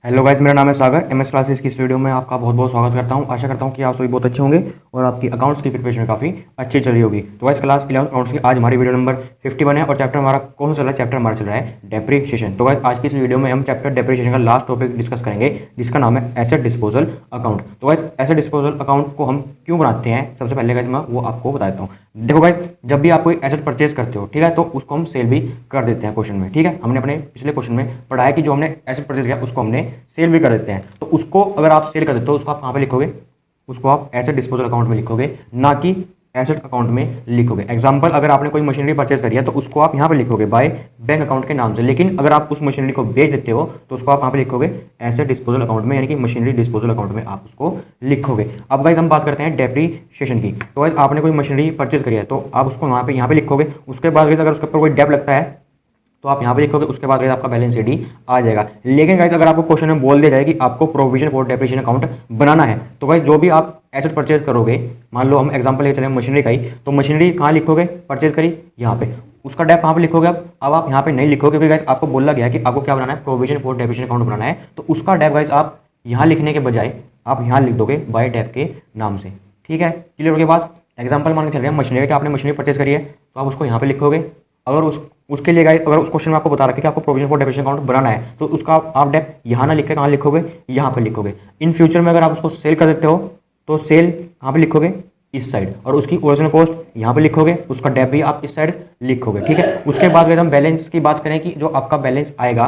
Hello guys, मेरा नाम है सागर। एमएस क्लासेस की इस वीडियो में आपका बहुत बहुत स्वागत करता हूं। आशा करता हूं कि आप सभी बहुत अच्छे होंगे और आपकी अकाउंट्स की प्रिपरेशन काफ़ी अच्छी चल रही होगी। तो गाइस, क्लास 11 अकाउंट्स की आज हमारी वीडियो नंबर 51 है और चैप्टर हमारा कौन सा चल रहा है? चैप्टर हमारा चल रहा है डेप्रीशिएशन। तो गाइस, आज की इस वीडियो में हम चैप्टर डेप्रीशिएशन का लास्ट टॉपिक डिस्कस करेंगे, जिसका नाम है एसेट डिस्पोजल अकाउंट। तो गाइस, एसेट डिस्पोजल अकाउंट को हम क्यों बनाते हैं, सबसे पहले गाइस मैं वो आपको बताता हूँ। देखो गाइस, जब भी आप कोई एसेट परचेज करते हो, ठीक है, तो उसको हम सेल भी कर देते हैं क्वेश्चन में। ठीक है, हमने अपने पिछले क्वेश्चन में पढ़ा है कि जो हमने एसेट परचेज किया उसको हमने सेल भी कर देते हैं। तो उसको अगर आप सेल कर देते हो, उसको आप कहाँ पे लिखोगे? उसको आप एसेट डिस्पोजल अकाउंट में लिखोगे, ना कि एसेट अकाउंट में लिखोगे। एग्जांपल, अगर आपने कोई मशीनरी परचेज करी है तो उसको आप यहाँ पे लिखोगे बाय बैंक अकाउंट के नाम से। लेकिन अगर आप उस मशीनरी को बेच देते हो तो उसको आप यहाँ पे लिखोगे एसेट डिस्पोजल अकाउंट में, यानी कि मशीनरी डिस्पोजल अकाउंट में आप उसको लिखोगे। अब गाइस, हम बात करते हैं डेप्रीशिएशन की। तो गाइस, आपने कोई मशीनरी परचेज करी है तो आप उसको यहाँ पे लिखोगे। उसके बाद गाइस, अगर उसके ऊपर कोई डेप लगता है तो आप यहाँ पे लिखोगे। उसके बाद गाइस आपका बैलेंस शीट आ जाएगा। लेकिन गाइस, अगर आपको क्वेश्चन में बोल दिया जाए कि आपको प्रोविजन फॉर डेप्रिसिएशन अकाउंट बनाना है, तो गाइस जो भी आप एसेट परचेज करोगे, मान लो हम एग्जांपल ले चले मशीनरी का ही, तो मशीनरी कहाँ लिखोगे? परचेज करी यहाँ पे, उसका डेप कहाँ पे लिखोगे? अब आप यहाँ पे नहीं लिखोगे, क्योंकि गाइस आपको बोला गया है कि आपको क्या बनाना है? प्रोविजन फॉर डेप्रिसिएशन अकाउंट बनाना है। तो उसका डेप गाइस आप यहाँ लिखने के बजाय आप यहाँ लिख दोगे बाय डेप के नाम से। ठीक है, क्लियर हो गया बात? एग्जाम्पल मान के चल रहे हैं मशीनरी का, आपने मशीनरी परचेज करी है तो आप उसको यहाँ पे लिखोगे। अगर उसके लिए गाइस, अगर उस क्वेश्चन में आपको बता रखा कि आपको प्रोविजन फॉर डेप्रिसिएशन अकाउंट बनाना है तो उसका आप डेप यहाँ ना लिख के कहाँ लिखोगे? यहाँ पे लिखोगे। इन फ्यूचर में अगर आप उसको सेल कर देते हो तो सेल कहाँ पे लिखोगे? इस साइड। और उसकी ओरिजिनल कॉस्ट यहाँ पे लिखोगे, उसका डेप भी आप इस साइड लिखोगे। ठीक है, उसके बाद अगर हम बैलेंस की बात करें कि जो आपका बैलेंस आएगा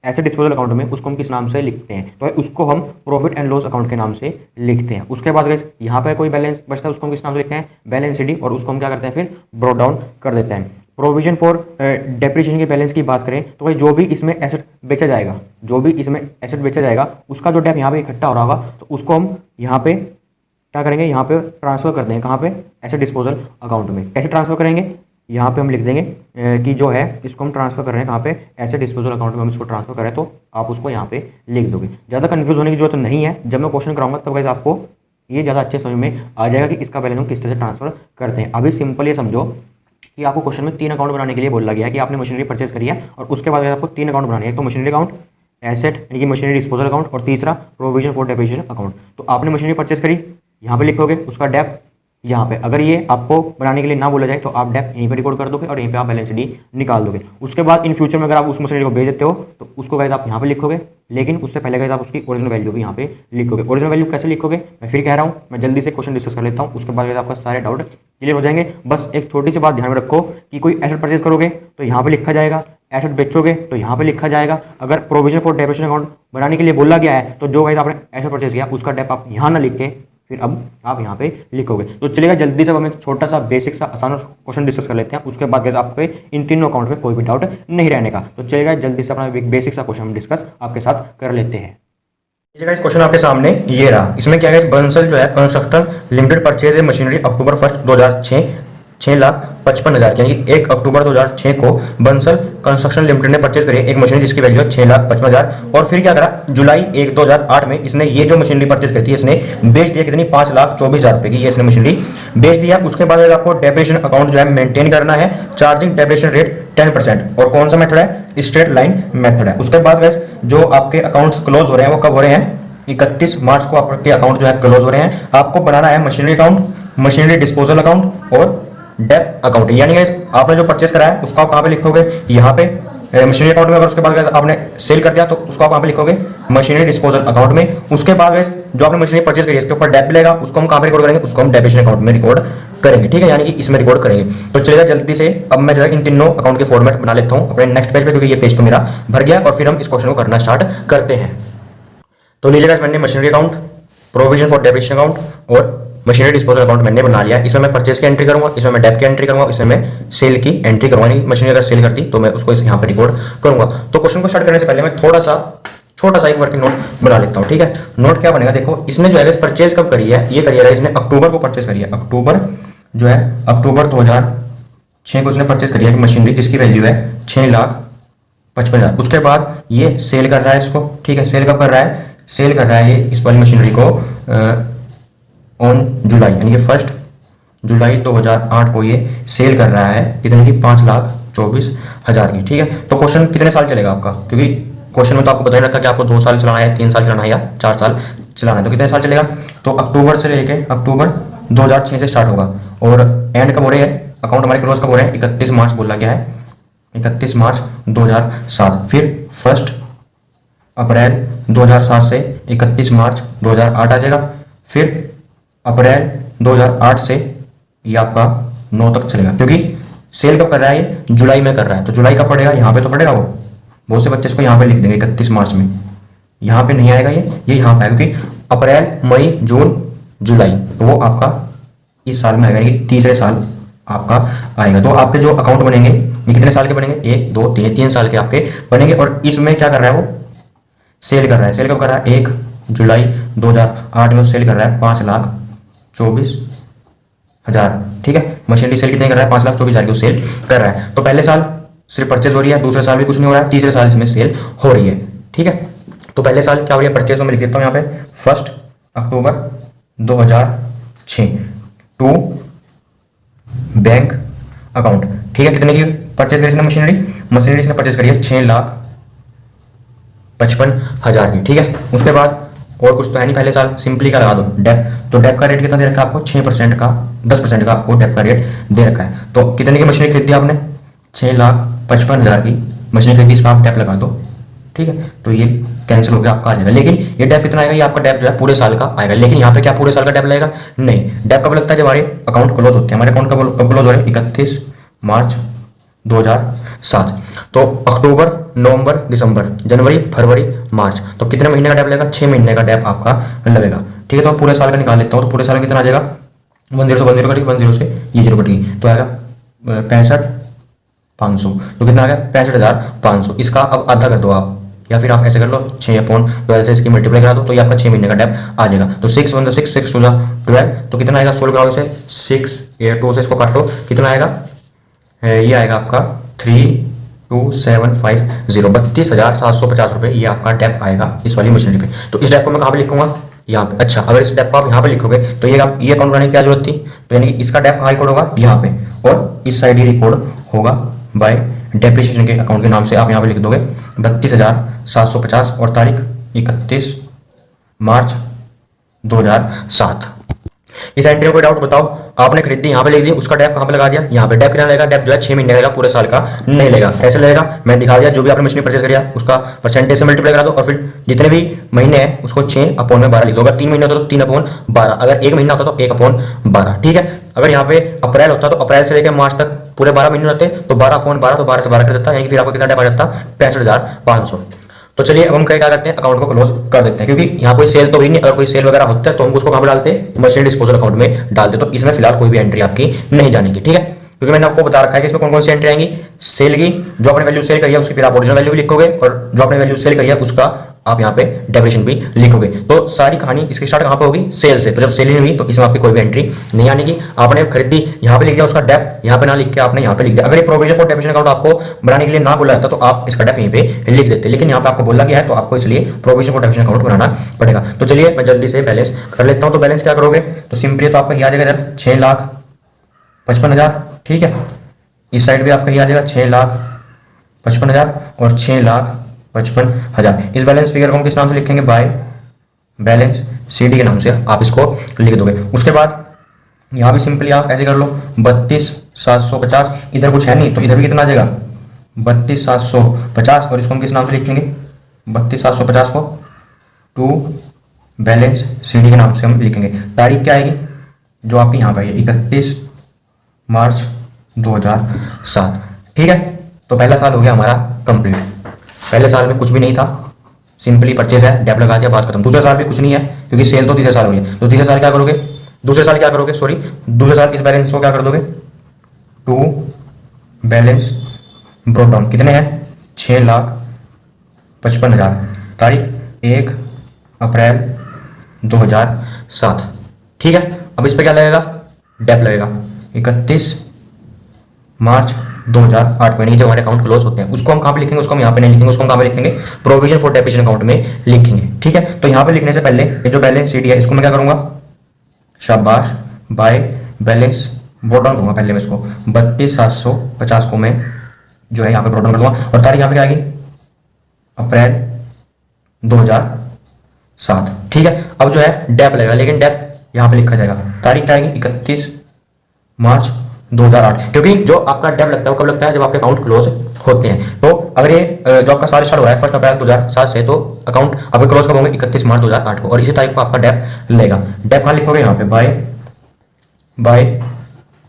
एसेट डिस्पोजल अकाउंट में, उसको हम किस नाम से लिखते हैं? तो उसको हम प्रॉफिट एंड लॉस अकाउंट के नाम से लिखते हैं। उसके बाद गाइस यहाँ पे कोई बैलेंस बचता है, उसको हम किस नाम से लिखते हैं? Balance sheet. और उसको हम क्या करते हैं? फिर ब्रॉट डाउन कर देते हैं। प्रोविजन फॉर डेप्रिसिएशन के बैलेंस की बात करें तो भाई जो भी इसमें एसेट बेचा जाएगा, जो भी इसमें एसेट बेचा जाएगा, उसका जो डेप यहाँ पे इकट्ठा हो रहा होगा, तो उसको हम यहाँ पे क्या करेंगे? यहाँ पे ट्रांसफर कर देंगे। कहाँ पे? एसेट डिस्पोजल अकाउंट में। कैसे ट्रांसफर करेंगे? यहाँ पे हम लिख देंगे कि जो है इसको हम ट्रांसफर कर रहे हैं कहाँ पे? एसेट डिस्पोजल अकाउंट में हम इसको ट्रांसफर करें। तो आप उसको यहाँ पे लिख दोगे। ज़्यादा कन्फ्यूज होने की जरूरत नहीं है। जब मैं क्वेश्चन कराऊंगा तब गाइस आपको ये ज़्यादा अच्छे समझ में आ जाएगा कि इसका बैलेंस हम किस तरह से ट्रांसफर करते हैं। अभी सिंपल ये समझो कि आपको क्वेश्चन में 3 अकाउंट बनाने के लिए बोला गया है कि आपने मशीनरी परचेज करी है और उसके बाद आपको 3 अकाउंट बनाने हैं। तो मशीनरी अकाउंट, एसेट यानी कि मशीनरी डिस्पोजल अकाउंट, और तीसरा प्रोविजन फॉर डेप्रिसिएशन अकाउंट। तो आपने मशीनरी परचेज करी, यहाँ पे लिखोगे, उसका डेप यहाँ पे। अगर ये आपको बनाने के लिए ना बोला जाए तो आप डेप यहीं पे रिकॉर्ड कर दोगे और यहीं पे आप बैलेंस शीट निकाल दोगे। उसके बाद इन फ्यूचर में अगर आप उस मशीनरी को बेच देते हो तो उसको गाइस आप यहाँ पे लिखोगे। लेकिन उससे पहले गाइस आप उसकी ओरिजिनल वैल्यू भी यहाँ पे लिखोगे। ओरिजिनल वैल्यू कैसे लिखोगे मैं फिर कह रहा हूँ, मैं जल्दी से क्वेश्चन डिस्कस कर लेता हूँ, उसके बाद गाइस आपका सारे डाउट क्लियर हो जाएंगे। बस एक छोटी सी बात ध्यान में रखो कि कोई एसेट परचेज करोगे तो यहाँ पे लिखा जाएगा, एसेट बेचोगे तो यहाँ पे लिखा जाएगा। अगर प्रोविजन फॉर डेप्रिसिएशन अकाउंट बनाने के लिए बोला गया है तो जो गाइस आपने एसेट परचेज किया उसका डेप आप यहाँ ना लिख के फिर अब आप यहाँ पे लिखोगे। तो चलेगा, जल्दी से हम एक छोटा सा बेसिक सा आसान क्वेश्चन डिस्कस कर लेते हैं। उसके बाद गाइस आपको इन तीनों अकाउंट में कोई भी डाउट नहीं रहने का। तो चलेगा, जल्दी से अपना एक बेसिक सा क्वेश्चन हम डिस्कस आपके साथ कर लेते हैं। गाइस, क्वेश्चन आपके सामने ये रहा। इसमें क्या है? बंसल जो है कंस्ट्रक्शन लिमिटेड परचेज है मशीनरी अक्टूबर 1 2006 6,55,000 यानी कि 1 अक्टूबर 2006 को बंसल कंस्ट्रक्शन लिमिटेड ने परचेज करी एक मशीनरी जिसकी वैल्यू है 6,55,000। और फिर क्या करा? जुलाई 1 2008 में इसने ये जो मशीनरी परचेज करी थी इसने बेच दिया कितनी? 5,24,000 रुपए की ये इसने मशीनरी बेच दिया। उसके बाद आपको डेप्रिसिएशन अकाउंट जो है मेंटेन करना है, चार्जिंग डेप्रिसिएशन रेट 10%। और कौन सा मेथड है? स्ट्रेट लाइन मेथड है। उसके बाद गाइस जो आपके अकाउंट्स क्लोज हो रहे हैं वो कब हो रहे हैं? 31 मार्च को आपके अकाउंट जो है क्लोज हो रहे हैं। आपको बनाना है machinery account, machinery disposal account और डेप अकाउंट। यानी गाइस आपने जो परचेज करा है उसको आप कहाँ पे लिखोगे? यहाँ पे मशीनरी अकाउंट में। अगर उसके बाद आपने सेल कर दिया तो उसको आप कहाँ पे लिखोगे? मशीनरी डिस्पोजल अकाउंट में। उसके बाद गाइस जो आपने मशीनरी परचेज करी है इसके ऊपर डेप मिलेगा, उसको हम कहाँ पे रिकॉर्ड करेंगे? उसको हम डेप्रिसिएशन अकाउंट में रिकॉर्ड करेंगे। ठीक है, यानी कि इसमें रिकॉर्ड करेंगे। तो चलेगा, जल्दी से अब मैं जो है इन तीनों अकाउंट के फॉर्मेट बना लेता हूँ अपने नेक्स्ट पेज पे, क्योंकि ये पेज तो मेरा भर गया। और फिर हम इस क्वेश्चन को करना स्टार्ट करते हैं। तो लीजिएगा, मैंने machinery account, provision for depreciation account और मशीनरी डिस्पोजल अकाउंट मैंने बना लिया। इसमें मैं परचेज की एंट्री करूंगा, इसमें मैं डेप की एंट्री करूंगा, इसमें मैं सेल की एंट्री करूंगा। मशीनरी अगर सेल करती तो मैं उसको यहाँ पे रिकॉर्ड करूंगा। तो क्वेश्चन को स्टार्ट करने से पहले मैं छोटा सा एक वर्किंग नोट बना लेता हूँ। ठीक है, नोट क्या बनेगा? देखो, इसने जो है परचेज कब करी है? ये करी है इसने अक्टूबर को परचेज करी है। अक्टूबर जो है अक्टूबर 2006 को इसने परचेज करी है मशीनरी जिसकी वैल्यू है 6,55,000। उसके बाद ये सेल कर रहा है इसको। ठीक है, सेल कब कर रहा है? सेल कर रहा है ये इस वाली मशीनरी को ऑन जुलाई यानी कि 1 जुलाई 2008 को ये सेल कर रहा है कितने की? 5,24,000 की। ठीक है, तो क्वेश्चन कितने साल चलेगा आपका? क्योंकि क्वेश्चन में तो आपको बता ही रखा कि आपको 2 साल चलाना है, 3 साल चलाना है या 4 साल चलाना है। तो कितने साल चलेगा? तो अक्टूबर से लेके अक्टूबर 2006 से स्टार्ट होगा और एंड कब हो रही है, अकाउंट हमारे क्लोज कब हो रहे हैं? 31 मार्च बोला गया है, 31 मार्च 2007। फिर 1 अप्रैल 2007 से 31 मार्च 2008 आ जाएगा। फिर अप्रैल 2008 से ये आपका 9 तक चलेगा, क्योंकि सेल कब कर रहा है? ये जुलाई में कर रहा है, तो जुलाई कब पड़ेगा? यहाँ पे तो पड़ेगा वो। बहुत से बच्चे इसको यहाँ पे लिख देंगे 31 मार्च में, यहाँ पे नहीं आएगा, ये यहाँ पे आएगा, क्योंकि अप्रैल मई जून जुलाई तो वो आपका इस साल में आएगा, ये तीसरे साल आपका आएगा। तो आपके जो अकाउंट बनेंगे ये कितने साल के बनेंगे? 1 2 3 3 साल के आपके बनेंगे। और इसमें क्या कर रहा है? वो सेल कर रहा है। सेल कब कर रहा है? 1 जुलाई 2008 में सेल कर रहा है 5,24,000। ठीक है, मशीनरी सेल कितने कर रहा है? 5,24,000 की सेल कर रहा है। तो पहले साल सिर्फ परचेज हो रही है, दूसरे साल भी कुछ नहीं हो रहा है, तीसरे साल इसमें सेल हो रही है। ठीक है, तो पहले साल क्या हो रही है? परचेज में लिख देता हूँ यहाँ पे 1 अक्टूबर 2006 टू बैंक अकाउंट। ठीक है, कितने की परचेज करी इसने मशीनरी? मशीनरी इसने परचेज करी है 6,55,000 की। ठीक है, उसके बाद और कुछ तो है नहीं, पहले साल सिंपली का लगा दो डेप। तो डेप का रेट कितना दे रखा है आपको? 6% का, 10% का आपको डेप का रेट दे रखा है। तो कितने की मशीनरी खरीदी आपने? 6,55,000 की मशीनरी खरीदी, इसका आप डेप लगा दो। ठीक है, तो ये कैंसिल हो गया, आपका आ जाएगा। लेकिन ये डेप कितना आएगा? ये आपका डेप जो है पूरे साल का आएगा। लेकिन यहाँ पे क्या पूरे साल का डेप लगेगा? नहीं, डेप कब लगता है? जब हमारे अकाउंट क्लोज होते हैं। हमारे अकाउंट कब क्लोज हो रहे हैं? 31 मार्च 2007। तो अक्टूबर, नवंबर, दिसंबर, जनवरी, फरवरी, मार्च, तो कितने महीने का डेप लगेगा? 6 महीने का डेप आपका लगेगा। ठीक है, तो पूरे साल का निकाल लेता हूँ। तो पूरे साल का कितना आ जाएगा? 10 से 10 कटेगी, 10 से ये 0 कटेगी, तो आएगा 65,500। तो कितना आ गया? 65,500। इसका अब आधा कर दो आप, या फिर आप ऐसे कर लो 6/12 से इसकी मल्टीप्लाई करा दो, तो ये आपका 6 महीने का डेप आ जाएगा। तो 6 1 6 6 2 12, तो कितना आएगा? 16 कराओ इसे, 6 ये 2 से इसको काट लो, कितना आएगा? ये आएगा आपका 32,750, 32,750 रुपये ये आपका डेप आएगा इस वाली मशीनरी पे। तो इस डेप को मैं कहाँ पे लिखूंगा? यहाँ पे। अच्छा, अगर इस डेप को आप यहाँ पे लिखोगे तो ये अकाउंट बनाने की क्या जरूरत थी? तो यानी कि इसका डेप कहाँ रिकॉर्ड होगा? यहाँ पे, और इस साइड ही रिकॉर्ड होगा बाय डेप्रिसिएशन के अकाउंट के नाम से। आप यहाँ पे लिख दोगे 32,750 और तारीख 31 मार्च 2007। इस एंट्री में कोई डाउट बताओ? आपने खरीदी, यहाँ पे लिख दी, उसका डेप कहाँ पे लगा दिया? यहाँ पे। डेप कितना लगेगा? डेप जो है 6 महीने का, पूरे साल का नहीं लेगा। कैसे लगेगा? मैं दिखा दिया, जो भी आपने मशीन परचेज किया उसका परसेंटेज से मल्टीप्लाई करा दो, और फिर जितने भी महीने हैं उसको 6/12 लिख दो। अगर 3 महीने होता तो 3/12, अगर 1 महीना होता तो 1/12। ठीक है, अगर यहाँ पे अप्रैल होता तो अप्रैल से लेकर मार्च तक पूरे 12 महीने होते तो 12/12, तो 12 से 12 कर देता है, फिर आपको कितना डेप आ जाता? 65,500। तो चलिए अब हम क्या करते हैं? अकाउंट को क्लोज कर देते हैं, क्योंकि यहाँ कोई सेल तो भी नहीं। अगर कोई सेल वगैरह होता है तो हम उसको कहाँ पे डालते हैं? मशीन डिस्पोजल अकाउंट में डालते। तो इसमें फिलहाल कोई भी एंट्री आपकी नहीं जानेगी। ठीक है, क्योंकि मैंने आपको बता रखा है कि इसमें कौन कौन सी एंट्री आएंगी। सेल की, जो आपने वैल्यू सेल करी है उसकी फिर आप ओरिजिनल वैल्यू भी लिखोगे, और जो आपने वैल्यू सेल करी है उसका आप यहाँ पे डेप्रिसिएशन भी लिखोगे। तो सारी कहानी इसकी स्टार्ट कहाँ पे होगी? सेल से। तो जब सेल ही नहीं हुई तो इसमें आपकी कोई भी एंट्री नहीं आने की। आपने खरीदी, यहाँ पे लिख दिया, उसका डेप यहाँ पे ना लिख के आपने यहाँ पे लिख दिया। अगर ये प्रोविजन फॉर डेप्रिसिएशन अकाउंट आपको बनाने के लिए ना बोला जाता तो आप इसका डेप यहीं पे लिख देते, लेकिन यहाँ पे आपको बोला गया है तो आपको इसलिए प्रोविजन फॉर डेप्रिसिएशन अकाउंट बनाना पड़ेगा। तो चलिए मैं जल्दी से बैलेंस कर लेता हूँ। तो बैलेंस क्या करोगे? तो सिंपली तो आपका ये आ जाएगा इधर 6,55,000। ठीक है, इस साइड भी आपका ये आ जाएगा 6,55,000 और 6,55,000। इस बैलेंस फिगर को हम किस नाम से लिखेंगे? बाय बैलेंस CD के नाम से आप इसको लिख दोगे। उसके बाद यहाँ भी सिंपली आप ऐसे कर लो 32,750, इधर कुछ है नहीं तो इधर भी कितना आ जाएगा? 32,750, और इसको हम किस नाम से लिखेंगे? 32,750 को टू बैलेंस CD के नाम से हम लिखेंगे। तारीख क्या आएगी? जो आपकी यहाँ पर 31 मार्च 2007। ठीक है, तो पहला साल हो गया हमारा कंप्लीट। पहले साल में कुछ भी नहीं था, सिंपली परचेज है, डेप लगा दिया, बात खत्म। दूसरे साल भी कुछ नहीं है, क्योंकि सेल तो तीसरे साल हुई है। तो तीसरे साल क्या करोगे? दूसरे साल इस बैलेंस को क्या कर दोगे? To balance brought down. कितने हैं? 6,55,000। तारीख 1 अप्रैल 2007। ठीक है, अब इस पर क्या लगेगा? डेप लगेगा 31 मार्च 2008 को। जब हमारे अकाउंट क्लोज होते हैं उसको हम कहाँ पे लिखेंगे? उसको हम यहाँ पे नहीं लिखेंगे, उसको हम कहाँ पे लिखेंगे? प्रोविजन फॉर डेप्रिसिएशन अकाउंट में लिखेंगे। ठीक है, तो यहाँ पे लिखने से पहले ये जो बैलेंस CD है इसको मैं क्या करूंगा? शाबाश, बाय बैलेंस ब्रॉट डाउन करूंगा। पहले मैं इसको 32,750 को मैं जो है यहाँ पे ब्रॉट डाउन कर दूंगा, और तारीख यहाँ पे क्या आएगी? अप्रैल 2007। ठीक है, अब जो है डेप लगेगा, लेकिन डेप यहाँ पे लिखा जाएगा, तारीख क्या आएगी 31 मार्च 2008, क्योंकि जो आपका डेप लगता है वो कब लगता है, जब आपके अकाउंट क्लोज होते हैं। तो अगर ये जो आपका साल स्टार्ट हुआ है 1 अप्रैल 2007 से, तो अकाउंट आपके क्लोज कब होंगे 31 मार्च 2008 को, और इसी तारीख को आपका डेप लगेगा। डेप कहाँ लिखोगे, यहाँ पे बाय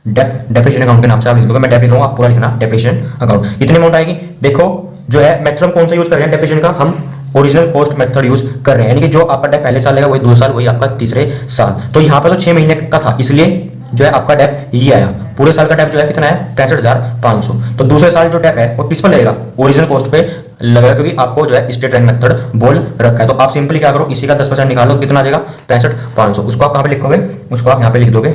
डेप्रिसिएशन अकाउंट के नाम से आप लिख दोगे। मैं डेप लिख रहा हूँ, आप पूरा लिखना डेप्रिसिएशन अकाउंट। कितनी अमाउंट आएगी, देखो जो है मेथड कौन सा यूज कर रहे हैं डेप्रिसिएशन का, हम ओरिजिनल कॉस्ट मेथड यूज कर रहे हैं, यानी कि जो आपका डेप पहले साल लगेगा वही 2 साल, वही आपका तीसरे साल। तो यहाँ पे तो 6 महीने का था, इसलिए जो है आपका डेप ये आया। पूरे साल का डेप जो है कितना है 65,500। तो दूसरे साल जो डेप है वो किस पर लगेगा, ओरिजिनल कॉस्ट पे लगेगा, क्योंककि आपको जो है स्ट्रेट लाइन मेथड बोल रखा है। तो आप सिंपली क्या करो, इसी का 10% निकालो, कितना आ जाएगा 65,500। उसको आप कहाँ पे लिखोगे, उसको आप यहाँ पे लिख दोगे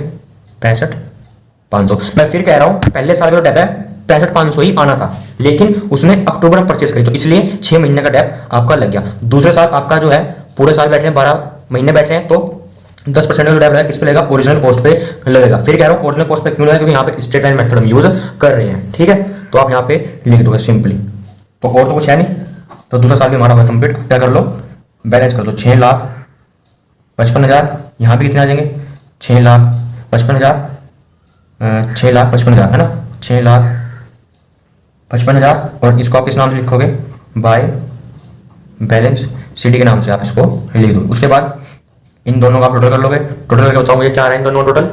65,500। मैं फिर कह रहा हूँ पहले साल का जो डेप है 65,500 ही आना था, लेकिन उसने अक्टूबर में परचेस करी, तो इसलिए 6 महीने का डेप आपका लग गया। दूसरे साल आपका जो है पूरे साल बैठ रहे हैं, 12 महीने बैठ रहे हैं, तो 10% का डेप है किस पे लगेगा, ओरिजिनल कॉस्ट पे लगेगा। फिर कह रहा हूँ ओरिजिनल कॉस्ट पे क्यों लगेगा, क्योंकि यहाँ पे स्ट्रेट लाइन मेथड हम यूज कर रहे हैं। ठीक है, तो आप यहाँ पे लिख दोगे सिंपली। तो और तो कुछ है नहीं, तो दूसरा साल भी हमारा हुआ कंप्लीट। क्या कर लो, बैलेंस कर दो, 6,55,000, यहाँ भी कितने आ जाएंगे 6,55,000, 6,55,000 है ना, 6,55,000। और इसको आप किस नाम से लिखोगे, बाय बैलेंस सीडी के नाम से आप इसको लिख दो। उसके बाद इन दोनों का आप टोटल कर लोगे, टोटल करके बताओ मुझे क्या आ रहा है इन दोनों टोटल।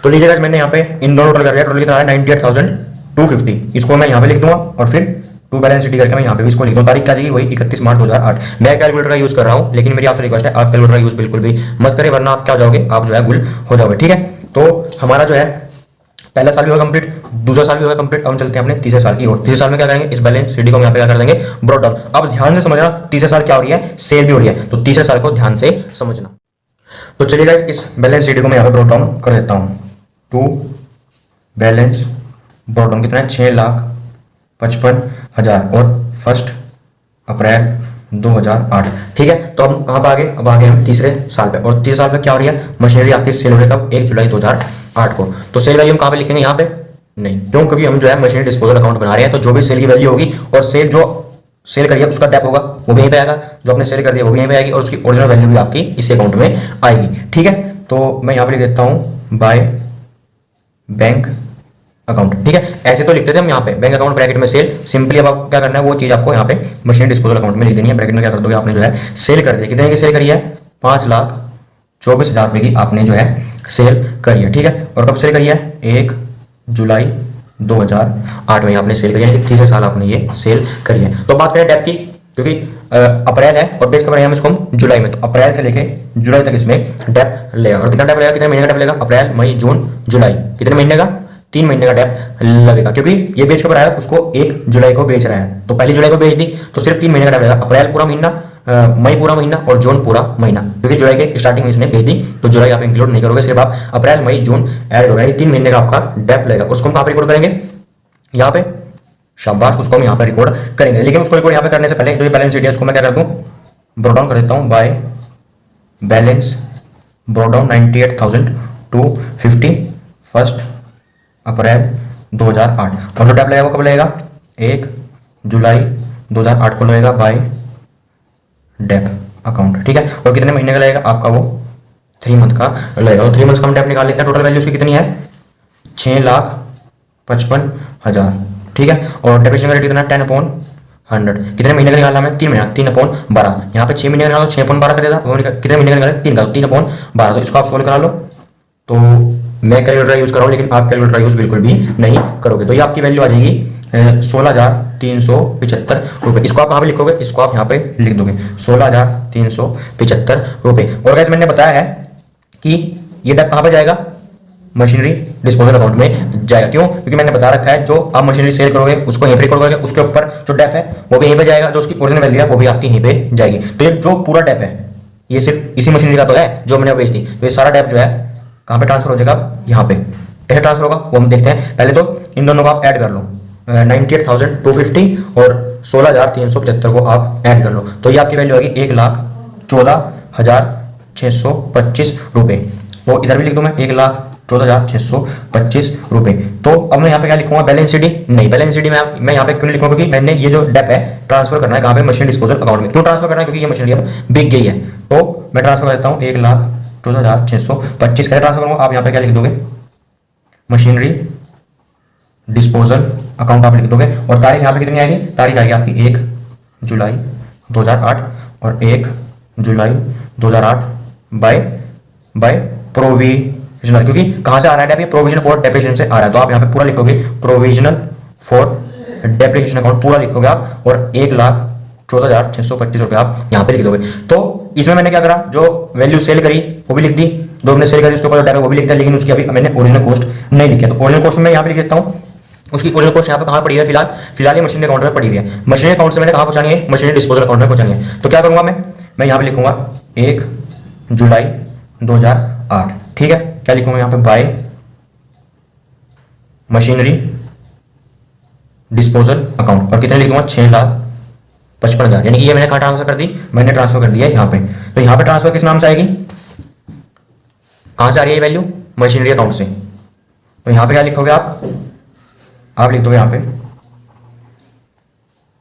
तो लीजिएगा मैंने यहाँ पे इन दोनों टोटल कर लिया, टोटल कितना आ रहा है 98,250। इसको मैं यहाँ पे लिख दूंगा और फिर टू बैलेंस सीडी करके मैं यहाँ पे भी इसको लिख दूँ। तारीख क्या जाएगी, वही 31 मार्च 2008। मैं कैलकुलेटर का यूज कर रहा हूँ, लेकिन मेरी आपसे रिक्वेस्ट है आप कैलकुलेटर का यूज बिल्कुल भी मत करें, वरना आप क्या हो जाओगे, आप जो है गुल हो जाओगे। ठीक है, तो हमारा जो है पहला साल भी होगा कंप्लीट, दूसरा साल भी होगा कंप्लीट। अब हम चलते हैं अपने तीसरे साल की ओर। तीसरे साल में क्या करेंगे, इस बैलेंस सीडी को हम यहाँ पे क्या कर देंगे, ब्रॉट डाउन। अब ध्यान से समझना, तीसरे साल क्या हो रही है, सेल भी हो रही है, तो तीसरे साल को ध्यान से समझना। तो चलिए गाइस, इस बैलेंस सीडी को मैं यहाँ पे ब्रॉट डाउन कर देता हूँ। टू बैलेंस ब्रॉट डाउन कितना है 6,55,000 और 1 अप्रैल 2008। ठीक है, तो हम कहाँ पे आगे, अब आगे हम तीसरे साल पे। और तीसरे साल में क्या हो रही है, मशीनरी आपकी सेल हो रही है कब, 1 जुलाई 2008 को। तो सेल वैल्यू हम कहाँ पे लिखेंगे, यहाँ पे नहीं, क्यों, क्योंकि हम जो है मशीनरी डिस्पोजल अकाउंट बना रहे हैं। तो जो भी सेल की वैल्यू होगी और सेल जो सेल करिए उसका डेप होगा वो भी यहीं पे आएगा, जो आपने सेल कर दिया वो भी यहीं पे आएगी, और उसकी ओरिजिनल वैल्यू भी आपकी इस अकाउंट में आएगी। ठीक है, तो मैं यहाँ पे लिख देता हूँ बाय बैंक अकाउंट। ठीक है, ऐसे तो लिखते थे हम यहाँ पे बैंक अकाउंट ब्रैकेट में सेल। सिंपली अब आपको क्या करना है, वो चीज आपको यहाँ पे मशीन डिस्पोजल अकाउंट में लिख देनी है। ब्रैकेट में क्या कर दोगे, आपने जो है सेल कर दिया, कितने की सेल करी है 5,24,000 रुपये की आपने जो है सेल करी है। ठीक है, और कब सेल करी है, 1 जुलाई 2008 में आपने सेल करी है, तीसरे साल आपने ये सेल करी है। तो बात करें डेप की, क्योंकि अप्रैल है और बेस कब रहे हैं हम इसको जुलाई में, तो अप्रैल से लेके जुलाई तक इसमें डेप लेगा। और कितना डेप लेगा, कितने महीने का डेप लेगा, अप्रैल मई जून जुलाई, कितने महीने का, 3 महीने का डेप लगेगा। क्योंकि ये बेच कब रहा है, उसको 1 जुलाई को बेच रहा है, तो पहली जुलाई को बेच दी तो सिर्फ 3 महीने का डेप लगेगा। अप्रैल पूरा महीना, मई पूरा महीना और जून पूरा महीना, क्योंकि जुलाई के स्टार्टिंग में इसने बेच दी, तो जुलाई आप इंक्लूड नहीं करोगे, सिर्फ आप अप्रैल मई जून ऐड हो रहा है, 3 महीने का आपका डेप लगेगा। उसको हम कहाँ पे रिकॉर्ड करेंगे, यहाँ पे, शाबाश, उसको हम यहाँ पे रिकॉर्ड करेंगे। लेकिन उसको रिकॉर्ड यहाँ पे करने से पहले जो ये बैलेंस शीट है उसको मैं क्या कर दूँ, ब्रॉट डाउन कर देता हूँ बाय बैलेंस ब्रॉट डाउन 98,250 1 अप्रैल 2008। और जो डेप लगेगा वो कब लगेगा, 1 जुलाई 2008 को लगेगा बाय डेप अकाउंट। ठीक है, और कितने महीने का लगेगा आपका, वो 3 मंथ का लगेगा। तो 3 मंथ का हम डेप निकाल लेते हैं। टोटल वैल्यू उसकी कितनी है 6,55,000। ठीक है, और डेप्रिसिएशन का रेट कितना है 10/100। कितने महीने का निकालना है, 3 महीना, 3/12। यहाँ पे 6 महीने का निकालो, 6/12 कर देता, कितने महीने का निकाले 3 का, 3/12। तो इसको आप सोल्व करा लो। तो मैं कैलकुलेटर यूज कर रहा हूँ, लेकिन आप कैलकुलेटर यूज बिल्कुल भी नहीं करोगे। तो ये आपकी वैल्यू आ जाएगी 16,375 रुपये। इसको आप कहाँ पे लिखोगे, इसको आप यहाँ पे लिख दोगे 16,375 रुपये। और गाइस मैंने बताया है कि ये डेप कहाँ पे जाएगा, मशीनरी डिस्पोजल अकाउंट में जाएगा। क्यों, क्योंकि मैंने बता रखा है जो आप मशीनरी सेल करोगे उसको यहीं पे रिकॉर्ड करोगे, उसके ऊपर जो डेप है वो भी यहीं पे जाएगा, जो उसकी ओरिजिनल वैल्यू है वो भी आपकी यहीं पे जाएगी। तो ये जो पूरा डेप है ये सिर्फ इसी मशीनरी का तो है जो मैंने बेच दी, तो ये सारा डेप जो है कहाँ पे ट्रांसफर हो जाएगा, यहाँ पे। कैसे ट्रांसफर होगा वो हम देखते हैं। पहले तो इन दोनों को आप ऐड कर लो, 98,250 और 16,375 को आप ऐड कर लो, तो ये आपकी वैल्यू होगी 1,14,625 रुपये। तो इधर भी लिख दूँ मैं 1,14,625 14,625 रुपये। तो अब मैं यहाँ पे क्या लिखूंगा, बैलेंस शीट नहीं, बैलेंस शीट में मैं यहाँ पे क्यों लिखूंगा, क्योंकि मैंने ये जो डेप है ट्रांसफर करना है कहाँ पे, मशीन डिस्पोजल अकाउंट में। क्यों ट्रांसफर करना है, क्योंकि ये मशीनरी अब बिक गई है। तो मैं ट्रांसफर कर देता हूँ 1,14,625 कैसे ट्रांसफर करूँगा, आप यहाँ पे क्या लिख दोगे, मशीनरी डिस्पोजल अकाउंट आप लिख दोगे। और तारीख यहाँ पे कितनी आएगी, तारीख आएगी आपकी 1 जुलाई 2008 और 1 जुलाई 2008 बाय प्रोविजनल, क्योंकि कहाँ से आ रहा है, प्रोविजन फॉर डेप्रिसिएशन से आ रहा है। तो आप यहाँ पे पूरा लिखोगे प्रोविजनल फॉर डेप्रिसिएशन अकाउंट पूरा लिखोगे आप, और 1,14,625 रुपये आप यहाँ पे लिख दोगे। तो इसमें मैंने क्या करा, जो वैल्यू सेल करी वो भी लिख दी, जो हमने सेल करी उसके ऊपर डेप वो भी लिखता है, लेकिन उसकी अभी मैंने ओरिजिनल कॉस्ट नहीं लिखी है। तो ओरिजिनल कॉस्ट में यहाँ पे लिख देता हूँ, उसकी ओरिजिनल कॉस्ट यहाँ पे कहाँ पड़ी है, फिलहाल ये मशीनरी अकाउंट में पड़ी हुई है। मशीनरी अकाउंट से मैंने कहाँ पहुंचानी है, मशीनरी डिस्पोजल अकाउंट में पहुंचानी है। तो क्या करूंगा मैं यहाँ पे लिखूंगा 1 जुलाई 2008, ठीक है। क्या लिखूंगा यहाँ पे, बाय मशीनरी डिस्पोजल अकाउंट, और कितने लिखूंगा, 6,55,000, यानी कि ये मैंने कहाँ ट्रांसफर कर दी, मैंने ट्रांसफर कर दिया यहाँ पे। तो यहाँ पे ट्रांसफर किस नाम से आएगी, कहाँ से आ रही है ये वैल्यू, मशीनरी अकाउंट से। तो यहाँ पे क्या लिखोगे आप लिख दोगे यहाँ पे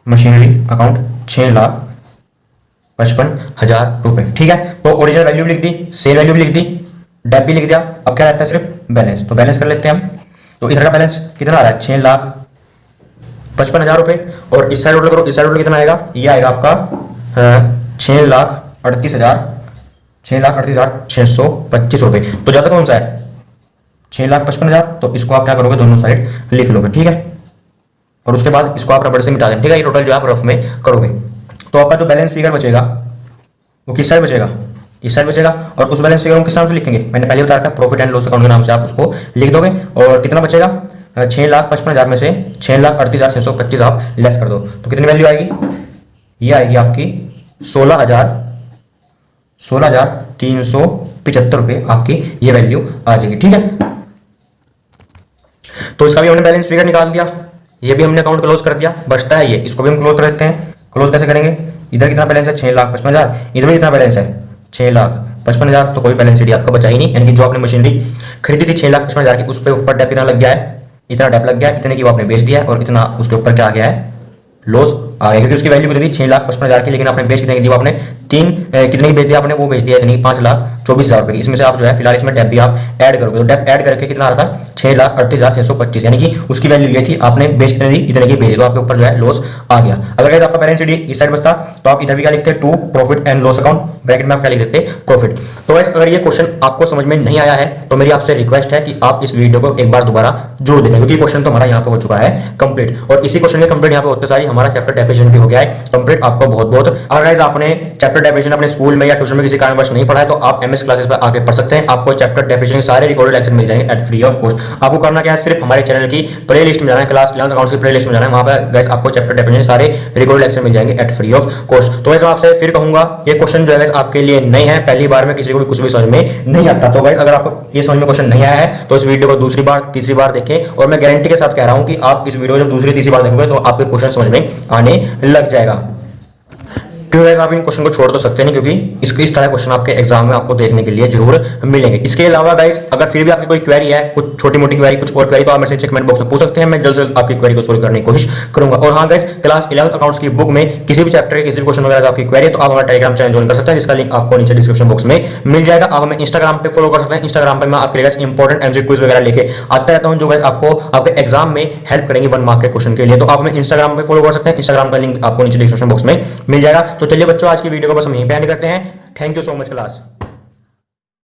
मशीनरी अकाउंट 6,55,000 रुपये, ठीक है। तो ओरिजिनल वैल्यू भी लिख दी, सेल वैल्यू भी लिख दी, डेप भी लिख दिया। अब क्या रहता है, सिर्फ बैलेंस। तो बैलेंस कर लेते हैं हम। तो इधर का बैलेंस कितना आ रहा है, 6,55,000 रुपये, और इस साइड उल्टा करो, इस साइड उल्टा कितना आएगा, ये आएगा आपका 6,38,625 रुपये। तो ज़्यादा कौन सा है, 6,55,000। तो इसको आप क्या करोगे, दोनों साइड लिख लोगे, ठीक है। और उसके बाद इसको आप रबड़ से मिटा दें, ठीक है। ये टोटल जो आप रफ में करोगे, तो आपका जो बैलेंस फिगर बचेगा वो किस साइड बचेगा, इस साइड बचेगा। और उस बैलेंस फिगर को किस नाम से लिखेंगे, मैंने पहले बताया था, प्रॉफिट एंड लॉस अकाउंट के नाम से आप उसको लिख दोगे। और कितना बचेगा, 6,55,000 में से 6,38,625 आप लेस कर दो, तो कितनी वैल्यू आएगी, ये आएगी आपकी 16,375 रुपये आपकी ये वैल्यू आ जाएगी, ठीक है। तो इसका भी हमने बैलेंस फिगर निकाल दिया, ये भी हमने अकाउंट क्लोज कर दिया। बचता है ये, इसको भी हम क्लोज कर देते हैं। क्लोज कैसे करेंगे, इधर कितना बैलेंस है, 6,55,000, इधर भी कितना बैलेंस है, 6,55,000। तो कोई बैलेंस शीट आपका बचा ही नहीं, यानी कि जो आपने मशीनरी खरीदी थी 6,55,000 की, उस पर ऊपर डेप कितना लग गया है, इतना डेप लग गया है, इतने की वो आपने बेच दिया है, और इतना उसके ऊपर क्या आ गया है, लॉस आ गया, क्योंकि उसकी वैल्यू कितनी थी, 6,55,000 की, लेकिन आपने बेच कितने की दी, वो आपने कितने की बेच दिया आपने, वो बेच दिया इतनी 5,24,000 रुपये की। इसमें से आप जो है फिलहाल इसमें डेप भी आप ऐड करोगे, तो डेप ऐड करके कितना आ रहा था, 6,38,625, यानी कि उसकी वैल्यू ये थी, आपने बेच कितने दी, इतने की बेच, तो आपके ऊपर जो है लॉस आ गया। अगर आपका बैलेंस शीट इस साइड बचता, तो आप इधर भी क्या लिखते, to profit and loss account, bracket में आप क्या लिख देते, प्रॉफिट। तो अगर ये क्वेश्चन आपको समझ में नहीं आया है, तो मेरी आपसे रिक्वेस्ट है कि आप इस वीडियो को एक बार दोबारा जरूर देखें, क्योंकि क्वेश्चन तो हमारा यहाँ पे हो चुका है कंप्लीट, और इसी क्वेश्चन के कंप्लीट यहाँ पे होते सारी हमारा चैप्टर डेफिनेशन भी हो गया है कंप्लीट। आपको बहुत बहुत अगर गाइस आपने चैप्टर डेफिनेशन अपने स्कूल में या ट्यूशन में किसी कारणवश नहीं पढ़ा है, तो आप एमएस क्लासेस पर आके पढ़ सकते हैं। आपको चैप्टर डेफिनेशन के सारे रिकॉर्डेड लेक्चर मिल जाएंगे एट फ्री ऑफ कॉस्ट। आपको करना क्या है, सिर्फ हमारे चैनल की प्ले लिस्ट में जाना है, क्लास 11 अकाउंट्स की प्ले लिस्ट में जाना है, वहां पर गाइस आपको चैप्टर डेफिनेशन सारे रिकॉर्डेड लेक्चर मिल जाएंगे एट फ्री ऑफ कॉस्ट। तो वैसे आपसे फिर कहूंगा, ये क्वेश्चन जो है आपके लिए नहीं है, पहली बार में किसी को भी कुछ भी समझ में नहीं आता। तो गाइस अगर आपको ये समझ में क्वेश्चन नहीं आया है, तो इस वीडियो को दूसरी बार तीसरी बार देखें, और मैं गारंटी के साथ कह रहा हूं कि आप इस वीडियो को जब दूसरी तीसरी बार देखोगे, तो आपके क्वेश्चन समझ में आने लग जाएगा। क्योंकि आप इन क्वेश्चन को छोड़ तो सकते नहीं, क्योंकि इस तरह क्वेश्चन आपके एग्जाम में आपको देखने के लिए जरूर मिलेंगे। इसके अलावा गाइस अगर फिर भी आपकी कोई क्वेरी है, कुछ छोटी मोटी क्वेरी, कुछ और क्वेरी, तो आप मेरे से कमेंट बॉक्स में पूछ सकते हैं, मैं जल्द से जल्द आपकी क्वेरी को सोल्व करने की कोशिश करूंगा। और हाँ गाइस, क्लास 11 अकाउंट्स की बुक में किसी भी चैप्टर के किसी भी क्वेश्चन वगैरह आपकी क्वेरी है, तो आप हमारा टेलीग्राम चैनल ज्वाइन कर सकते हैं, जिसका लिंक आपको नीचे डिस्क्रिप्शन बॉक्स में मिल जाएगा। आप हमें इंस्टाग्राम पे फॉलो कर सकते हैं, इंस्टाग्राम पे मैं आपके लिए इंपॉर्टेंट एमसीक्यू क्विज वगैरह लेके आता रहता हूं, जो गाइस आपको आपके एग्जाम में हेल्प करेंगे 1 मार्क के क्वेश्चन के लिए। तो आप हमें इंस्टाग्राम पे फॉलो कर सकते हैं, इंस्टाग्राम का लिंक आपको नीचे डिस्क्रिप्शन बॉक्स में मिल जाएगा। तो चलिए बच्चों, आज की वीडियो को बस हम यहीं पे एंड करते हैं। Thank you so much class.